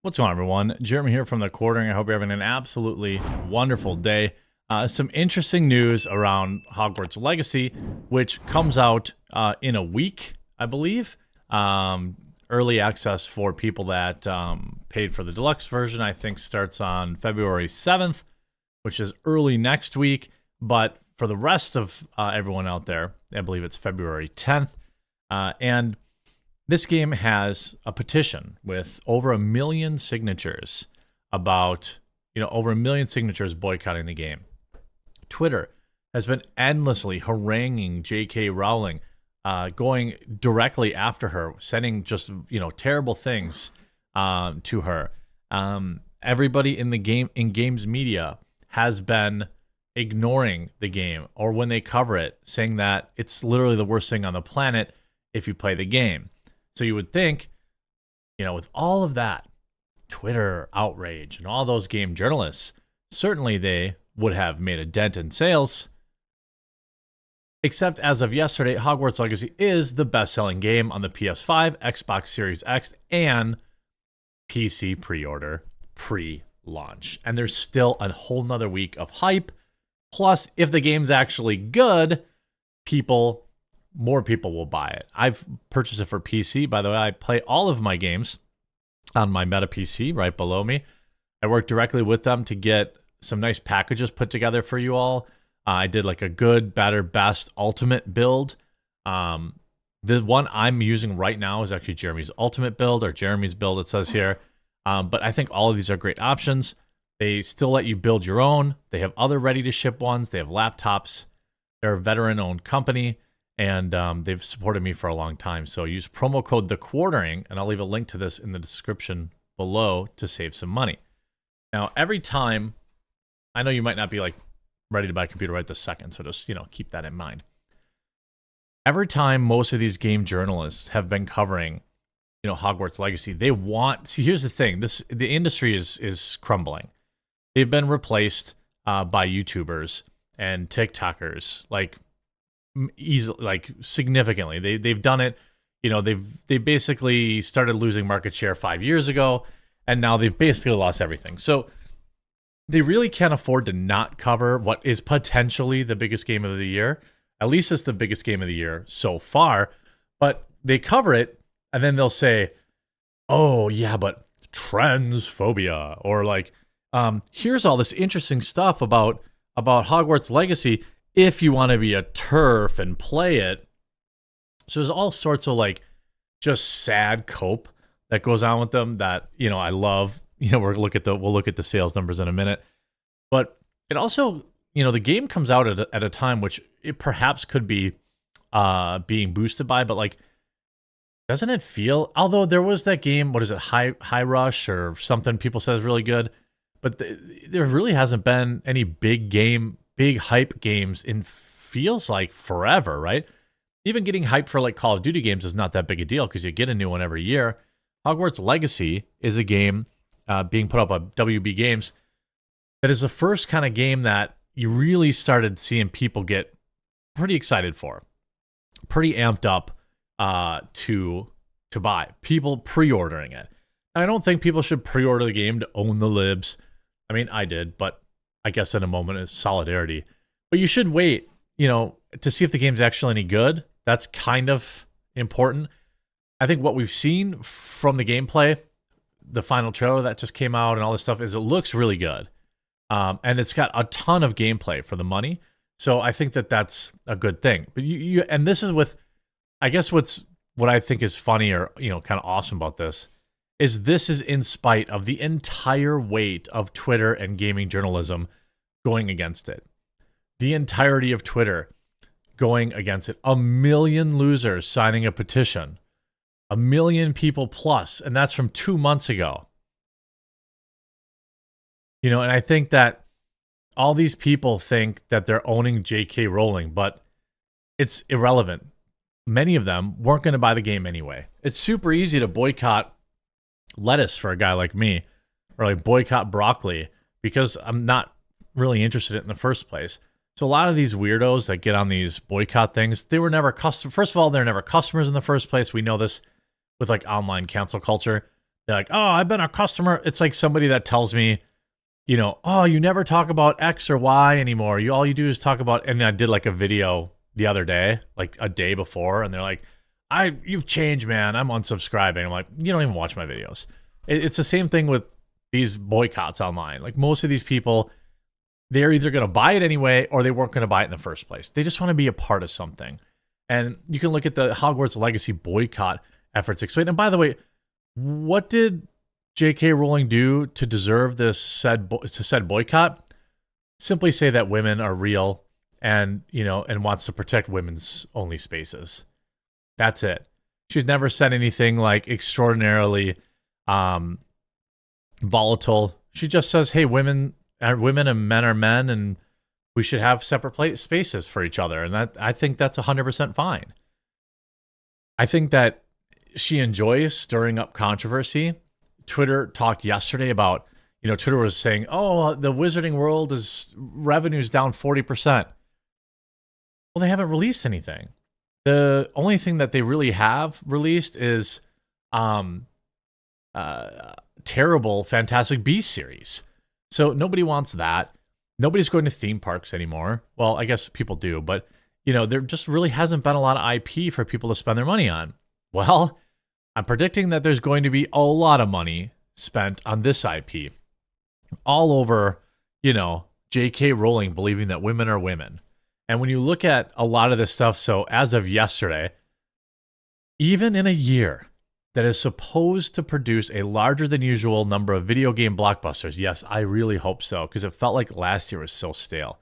What's going on, everyone? Jeremy here from the Quartering. I hope you're having an absolutely wonderful day. Some interesting news around Hogwarts Legacy, which comes out in a week, I believe. Early access for people that paid for the deluxe version, I think, starts on February 7th, which is early next week. But for the rest of everyone out there, I believe it's February 10th. And this game has a petition with over 1 million signatures about, over 1 million signatures boycotting the game. Twitter has been endlessly haranguing J.K. Rowling, going directly after her, sending just, terrible things to her. Everybody in the games media has been ignoring the game, or when they cover it, saying that it's literally the worst thing on the planet if you play the game. So you would think, with all of that Twitter outrage and all those game journalists, certainly they would have made a dent in sales. Except as of yesterday, Hogwarts Legacy is the best-selling game on the PS5, Xbox Series X, and PC pre-launch. And there's still a whole nother week of hype. Plus, if the game's actually good, more people will buy it. I've purchased it for PC. By the way, I play all of my games on my Meta PC right below me. I work directly with them to get some nice packages put together for you all. I did like a good, better, best, ultimate build. The one I'm using right now is actually Jeremy's ultimate build, or Jeremy's build, it says here. But I think all of these are great options. They still let you build your own. They have other ready-to-ship ones. They have laptops. They're a veteran-owned company. And they've supported me for a long time. So use promo code TheQuartering, and I'll leave a link to this in the description below to save some money. Now, every time, I know you might not be ready to buy a computer right this second, so just keep that in mind. Every time most of these game journalists have been covering, Hogwarts Legacy, they want. See, here's the thing: the industry is crumbling. They've been replaced by YouTubers and TikTokers, easily, significantly. They've done it. They basically started losing market share 5 years ago, and now they've basically lost everything. So they really can't afford to not cover what is potentially the biggest game of the year. At least it's the biggest game of the year so far. But they cover it, and then they'll say, "Oh yeah, but transphobia," or here's all this interesting stuff about Hogwarts Legacy. If you want to be a TERF and play it. So there's all sorts of just sad cope that goes on with them that, I love. We'll look at the sales numbers in a minute. But it also, the game comes out at a time which it perhaps could be being boosted by, but doesn't it feel, although there was that game, what is it, High Rush or something people said is really good, but there really hasn't been any big hype games in feels like forever, right? Even getting hyped for Call of Duty games is not that big a deal because you get a new one every year. Hogwarts Legacy is a game being put up by WB Games that is the first kind of game that you really started seeing people get pretty excited for, pretty amped up to buy. People pre-ordering it. I don't think people should pre-order the game to own the libs. I mean, I did, but I guess in a moment of solidarity. But you should wait, to see if the game's actually any good. That's kind of important. I think what we've seen from the gameplay, the final trailer that just came out and all this stuff, is it looks really good. And it's got a ton of gameplay for the money. So I think that that's a good thing. But and this is with, I guess what I think is funny or, kind of awesome about this is in spite of the entire weight of Twitter and gaming journalism going against it. The entirety of Twitter going against it. 1 million losers signing a petition. 1 million people plus, and that's from 2 months ago. And I think that all these people think that they're owning J.K. Rowling, but it's irrelevant. Many of them weren't going to buy the game anyway. It's super easy to boycott lettuce for a guy like me, or boycott broccoli because I'm not really interested in it in the first place. So a lot of these weirdos that get on these boycott things, they were never First of all, they're never customers in the first place. We know this with online cancel culture. They're like, oh, I've been a customer. It's like somebody that tells me, oh, you never talk about X or Y anymore. All you do is talk about, and I did like a video the other day, like a day before, and they're like, you've changed, man. I'm unsubscribing. I'm like, you don't even watch my videos. It's the same thing with these boycotts online. Like most of these people, they're either going to buy it anyway or they weren't going to buy it in the first place. They just want to be a part of something. And you can look at the Hogwarts Legacy boycott efforts explained. And by the way, what did J.K. Rowling do to deserve this said boycott? Simply say that women are real and, and wants to protect women's only spaces. That's it. She's never said anything like extraordinarily volatile. She just says, hey, women and men are men, and we should have separate spaces for each other. And I think that's 100% fine. I think that she enjoys stirring up controversy. Twitter talked yesterday about, Twitter was saying, oh, the wizarding world revenue's down 40%. Well, they haven't released anything. The only thing that they really have released is terrible Fantastic Beasts series. So nobody wants that. Nobody's going to theme parks anymore. Well, I guess people do, but there just really hasn't been a lot of IP for people to spend their money on. Well, I'm predicting that there's going to be a lot of money spent on this IP. All over, J.K. Rowling believing that women are women. And when you look at a lot of this stuff, so as of yesterday, even in a year that is supposed to produce a larger than usual number of video game blockbusters, yes, I really hope so, because it felt like last year was so stale.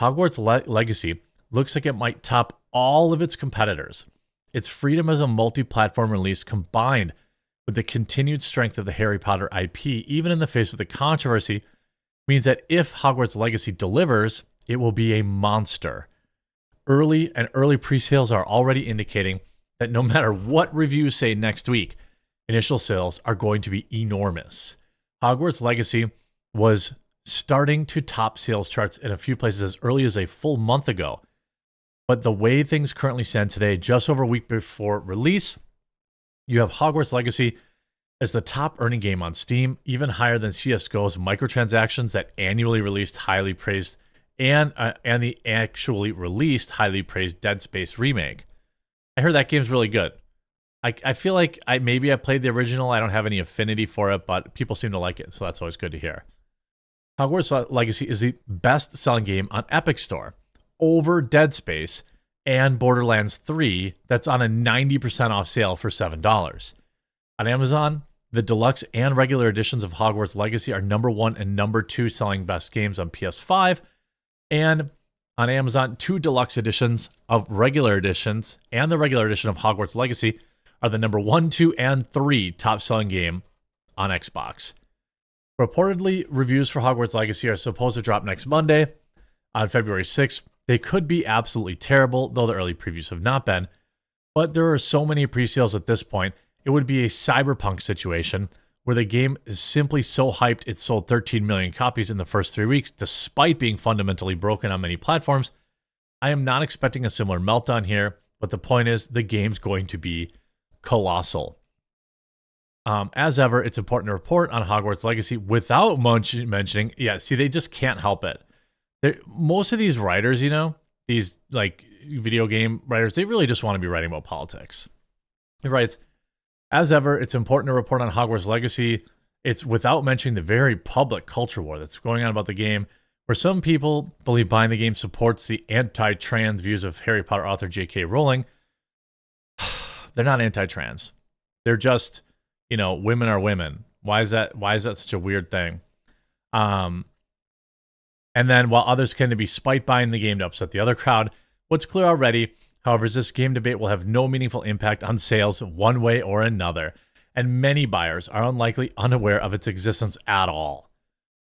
Hogwarts Legacy looks like it might top all of its competitors. Its freedom as a multi-platform release combined with the continued strength of the Harry Potter IP, even in the face of the controversy, means that if Hogwarts Legacy delivers, it will be a monster. Early pre-sales are already indicating that no matter what reviews say next week, initial sales are going to be enormous. Hogwarts Legacy was starting to top sales charts in a few places as early as a full month ago. But the way things currently stand today, just over a week before release, you have Hogwarts Legacy as the top earning game on Steam, even higher than CSGO's microtransactions that annually released highly praised and the actually released highly praised Dead Space remake. I heard that game's really good. I feel like I played the original. I don't have any affinity for it, but people seem to like it, so that's always good to hear. Hogwarts Legacy is the best-selling game on Epic Store, over Dead Space and Borderlands 3 that's on a 90% off sale for $7. On Amazon, the deluxe and regular editions of Hogwarts Legacy are number 1 and number 2 selling best games on PS5, and on Amazon, 2 deluxe editions of regular editions and the regular edition of Hogwarts Legacy are the number 1, 2, and 3 top selling game on Xbox. Reportedly, reviews for Hogwarts Legacy are supposed to drop next Monday on February 6th. They could be absolutely terrible, though the early previews have not been. But there are so many pre-sales at this point, it would be a cyberpunk situation where the game is simply so hyped it sold 13 million copies in the first 3 weeks, despite being fundamentally broken on many platforms. I am not expecting a similar meltdown here, but the point is the game's going to be colossal. As ever, it's important to report on Hogwarts Legacy without mentioning, they just can't help it. Most of these writers, these like video game writers, they really just want to be writing about politics. He writes, as ever, it's important to report on Hogwarts Legacy. It's without mentioning the very public culture war that's going on about the game, where some people believe buying the game supports the anti-trans views of Harry Potter author J.K. Rowling. They're not anti-trans. They're just, women are women. Why is that such a weird thing? And then while others tend to be spite buying the game to upset the other crowd, what's clear already, however, is this game debate will have no meaningful impact on sales one way or another, and many buyers are unlikely unaware of its existence at all.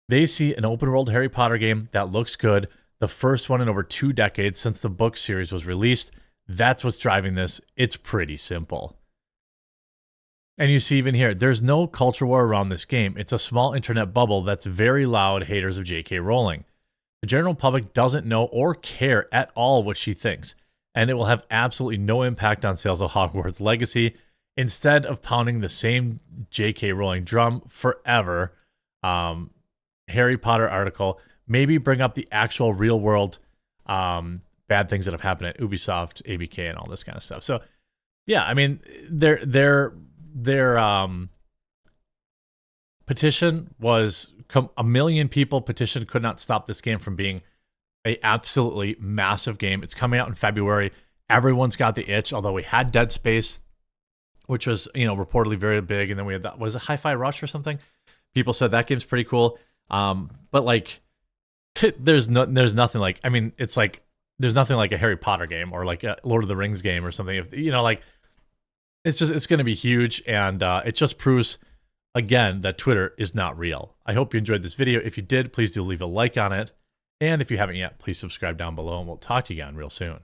They see an open-world Harry Potter game that looks good, the first one in over 2 decades since the book series was released. That's what's driving this. It's pretty simple. And you see even here, there's no culture war around this game. It's a small internet bubble that's very loud haters of J.K. Rowling. The general public doesn't know or care at all what she thinks, and it will have absolutely no impact on sales of Hogwarts Legacy. instead of pounding the same JK Rowling drum forever, Harry Potter article, maybe bring up the actual real world bad things that have happened at Ubisoft, ABK, and all this kind of stuff. So yeah, I mean, their petition was a million people petition could not stop this game from being a absolutely massive game. It's coming out in February. Everyone's got the itch, although we had Dead Space, which was, reportedly very big, and then we had that, was it Hi-Fi Rush or something? People said that game's pretty cool. But like there's nothing like, I mean, it's like there's nothing like a Harry Potter game or like a Lord of the Rings game or something. If like it's going to be huge, and it just proves again that Twitter is not real. I hope you enjoyed this video. If you did, please do leave a like on it. And if you haven't yet, please subscribe down below, and we'll talk to you again real soon.